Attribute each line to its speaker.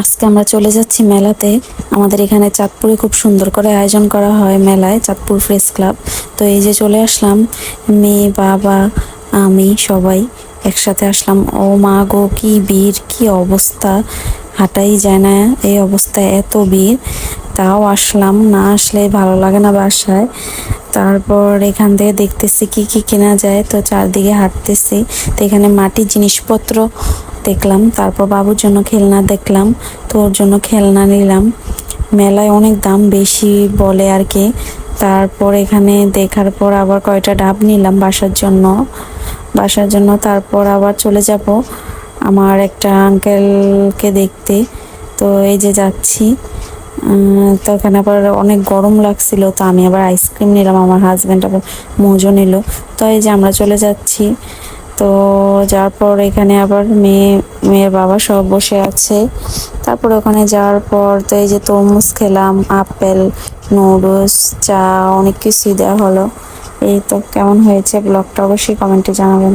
Speaker 1: আজকে আমরা চলে যাচ্ছি মেলাতে। আমাদের এখানে চাঁদপুরে খুব সুন্দর করে আয়োজন করা হয় মেলায়, চাঁদপুর প্রেস ক্লাব। তো এই যে চলে আসলাম, মেয়ে বাবা আমি সবাই একসাথে আসলাম। ও মা গো, কি ভিড়, কি অবস্থা, হাঁটাই যায় না, এই অবস্থায় এত ভিড়। তাও আসলাম, না আসলে ভালো লাগে না বাসায়। তারপর এখান থেকে দেখতেছি কি কি কেনা যায়, তো চারদিকে হাঁটতেছি। তো এখানে মাটির জিনিসপত্র দেখলাম, তারপর বাবুর জন্য খেলনা দেখলাম, তো ওর জন্য খেলনা নিলাম। মেলায় অনেক দাম বেশি বলে আর কি। তারপর এখানে দেখার পর আবার কয়টা ডাব নিলাম বাসার জন্য। তারপর আবার চলে যাব আমার একটা আঙ্কেলকে দেখতে। তো এই যে যাচ্ছি। তো এখানে আবার অনেক গরম লাগছিল, তো আমি আবার আইসক্রিম নিলাম, আমার হাজব্যান্ড আবার মোজো নিল। তো এই যে আমরা চলে যাচ্ছি। তো যাওয়ার পর এখানে আবার মেয়ের বাবা সব বসে আছে। তারপর ওখানে যাওয়ার পর তো এই যে তরমুজ খেলাম, আপেল, নুডলস, চা, অনেক কিছুই দেওয়া হলো। এই তো, কেমন হয়েছে ব্লগটা অবশ্যই কমেন্টে জানাবেন।